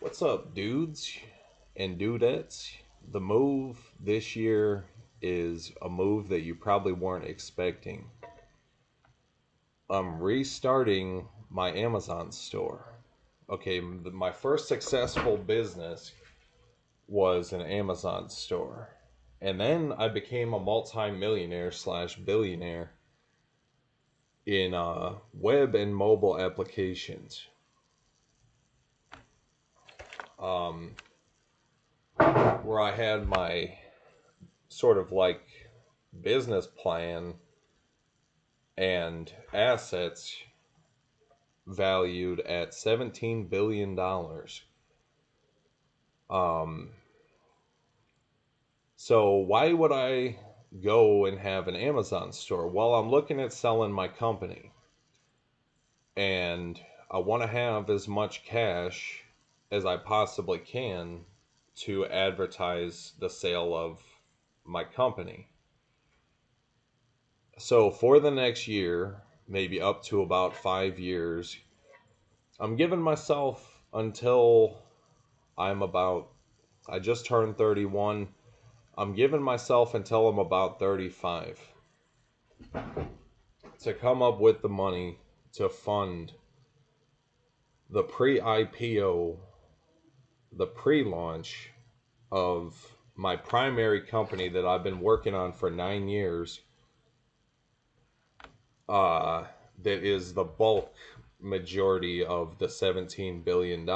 What's up, dudes and dudettes? The move this year is a move that you probably weren't expecting. I'm restarting my Amazon store. Okay, my first successful business was an Amazon store. And then I became a multi-millionaire slash billionaire in web and mobile applications. Um, where I had my sort of like business plan and assets valued at $17 billion. Um, so why would I go and have an Amazon store? Well, I'm looking at selling my company, and I want to have as much cash as I possibly can to advertise the sale of my company. So for the next year, maybe up to about 5 years, I'm giving myself until I'm about, I just turned 31. I'm giving myself until I'm about 35 to come up with the money to fund the pre IPO, the pre launch of my primary company that I've been working on for 9 years. Uh, that is the bulk majority of the $17 billion.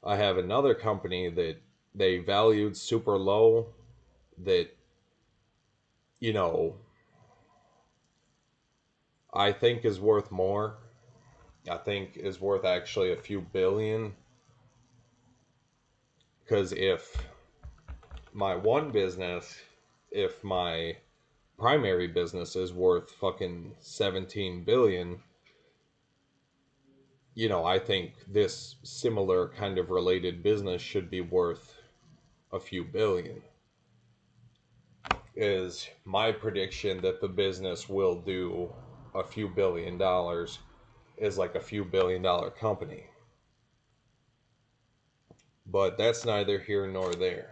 I have another company that they valued super low that, you know, I think is worth more. I think is worth actually a few billion. Because if my one business, if my primary business is worth fucking 17 billion, I think this similar kind of related business should be worth a few billion. Is my prediction that the business will do a few $1 billion is like a few $1 billion company. But that's neither here nor there.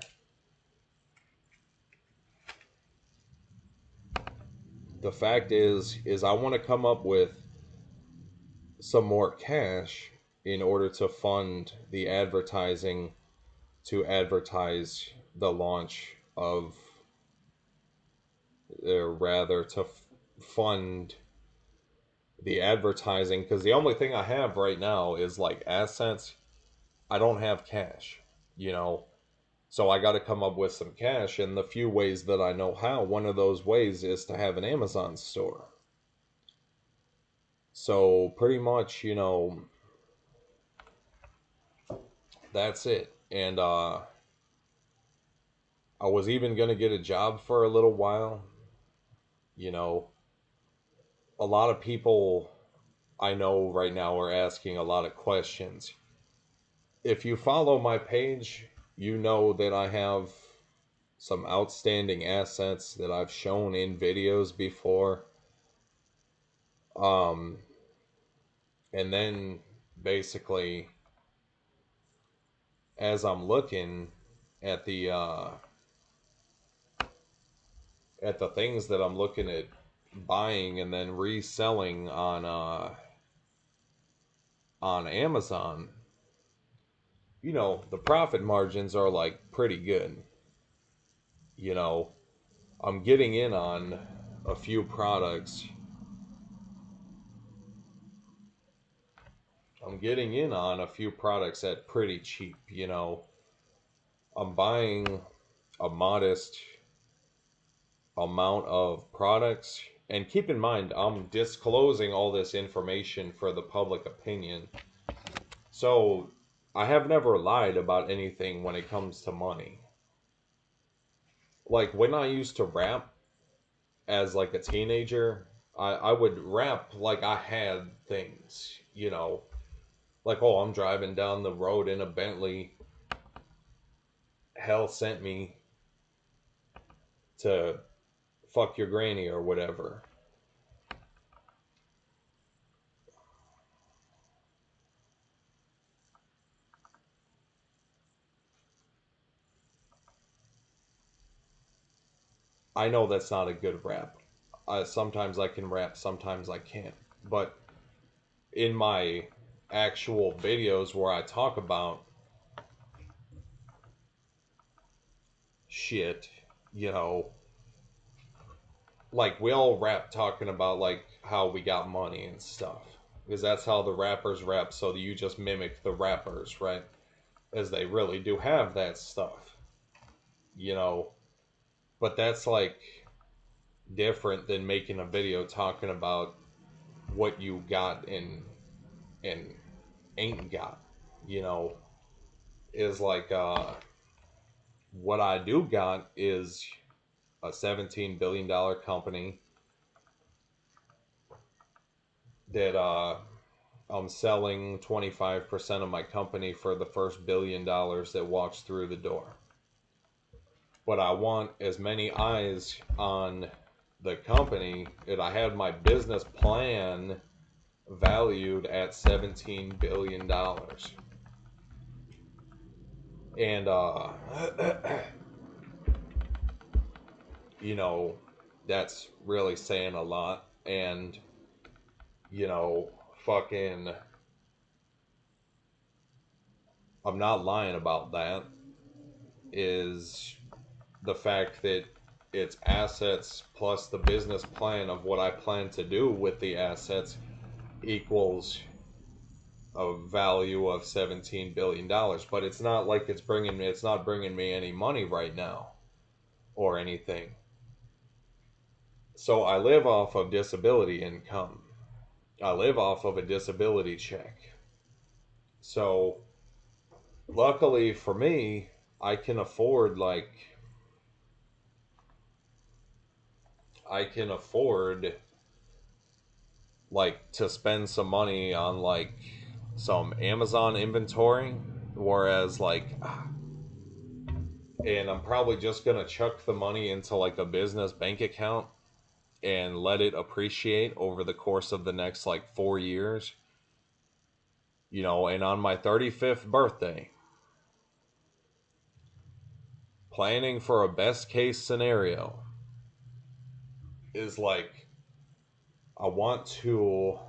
The fact is I want to come up with some more cash in order to fund the advertising to advertise the launch of, or rather to fund the advertising, because the only thing I have right now is like assets. I don't have cash, you know. So I got to come up with some cash, and the few ways that I know how, one of those ways is to have an Amazon store. So pretty much, that's it. And I was even going to get a job for a little while. You know, a lot of people I know right now are asking a lot of questions. If you follow my page, you know that I have some outstanding assets that I've shown in videos before. Um, and then basically, as I'm looking at the things that I'm looking at buying and then reselling on Amazon, the profit margins are like pretty good. You know, I'm getting in on a few products. I'm getting in on a few products at pretty cheap. I'm buying a modest amount of products. And keep in mind, I'm disclosing all this information for the public opinion. So I have never lied about anything when it comes to money. Like when I used to rap as like a teenager, I would rap like I had things. Like, oh, I'm driving down the road in a Bentley. Hell sent me to fuck your granny or whatever. I know that's not a good rap. Sometimes I can rap, sometimes I can't. But in my actual videos where I talk about shit, you know, like we'll rap talking about like how we got money and stuff. Because that's how the rappers rap, so you just mimic the rappers, right? As they really do have that stuff, you know. But that's like different than making a video talking about what you got and ain't got, you know. Is like what I do got is a $17 billion company that I'm selling 25% of my company for the first $1 billion that walks through the door. But I want as many eyes on the company that I had my business plan valued at $17 billion. And you know, that's really saying a lot. And you know, fucking, I'm not lying about that. Is the fact that it's assets plus the business plan of what I plan to do with the assets equals a value of $17 billion. But it's not like it's not bringing me any money right now or anything. So I live off of disability income. I live off of a disability check. So luckily for me, I can afford I can afford to spend some money on some Amazon inventory, whereas and I'm probably just gonna chuck the money into like a business bank account and let it appreciate over the course of the next like 4 years, you know. And on my 35th birthday, planning for a best case scenario is like I want to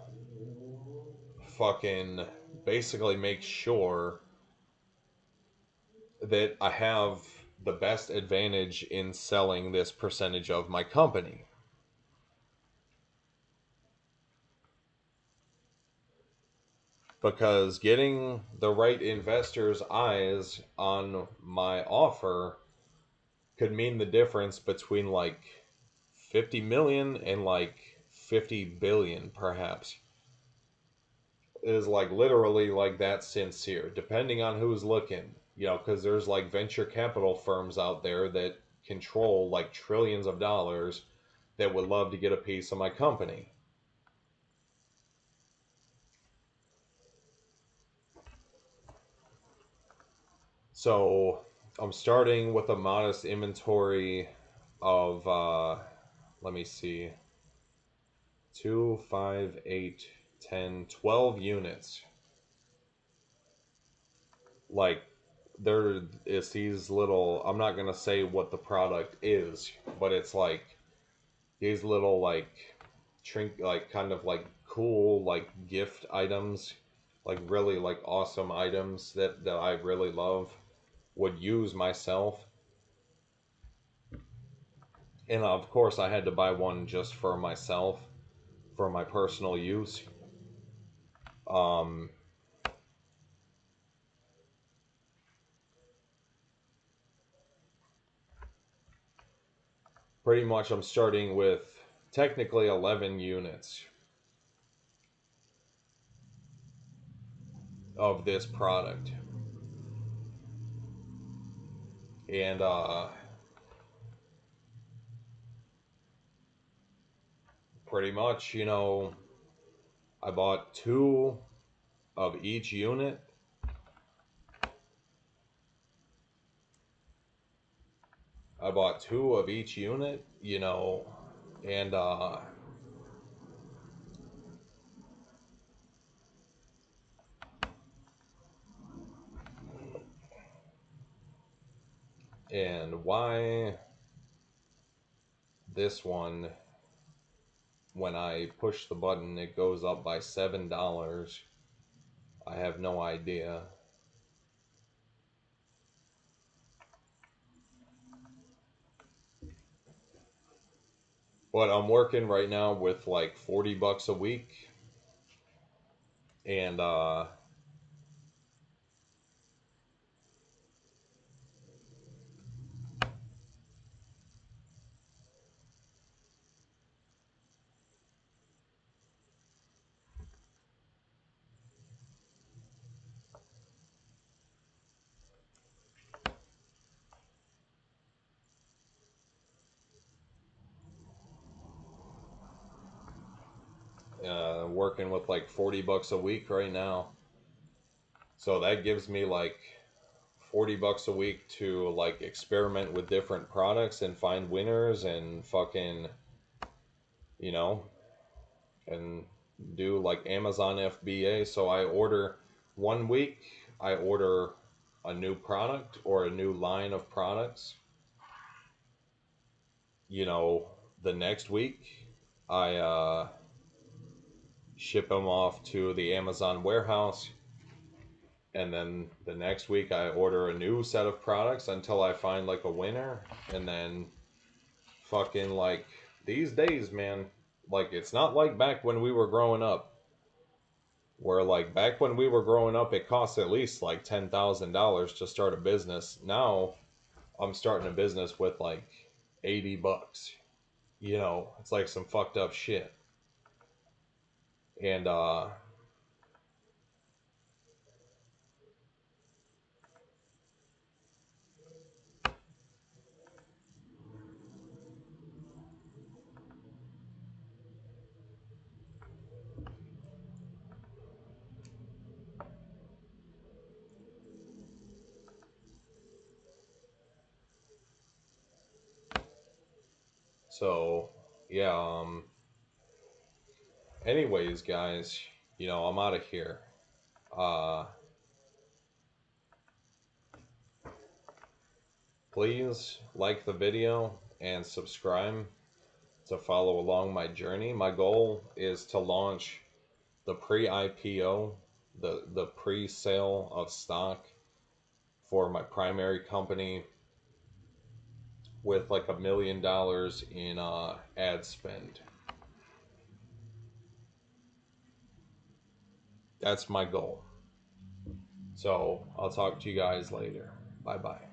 fucking basically make sure that I have the best advantage in selling this percentage of my company. Because getting the right investors' eyes on my offer could mean the difference between like 50 million and like 50 billion, perhaps. It is like literally like that sincere, depending on who's looking, you know, because there's like venture capital firms out there that control like trillions of dollars that would love to get a piece of my company. So I'm starting with a modest inventory of, let me see, 2, 5, 8, 10, 12 units. Like, there is these little, I'm not going to say what the product is, but it's like these little, like kind of like cool, like gift items, like really like awesome items that I really love, would use myself. And of course, I had to buy one just for myself, for my personal use. Um, Pretty much, I'm starting with technically 11 units of this product. And pretty much, you know, I bought two of each unit. I bought two of each unit, you know, and and why this one, when I push the button, it goes up by $7. I have no idea. But I'm working right now with like 40 bucks a week. And working with like 40 bucks a week right now. So that gives me like 40 bucks a week to like experiment with different products and find winners and fucking, you know, and do like Amazon FBA. So I order 1 week, I order a new product or a new line of products. You know, the next week I ship them off to the Amazon warehouse, and then the next week I order a new set of products until I find like a winner. And then fucking like these days, man, like it's not like back when we were growing up, where like back when we were growing up it cost at least like $10,000 to start a business. Now I'm starting a business with like 80 bucks. You know, it's like some fucked up shit. And so yeah, anyways guys, you know, I'm out of here. uh Please like the video and subscribe to follow along my journey. My goal is to launch the pre-IPO, the pre-sale of stock for my primary company with like $1 million in ad spend. That's my goal. So I'll talk to you guys later. Bye bye.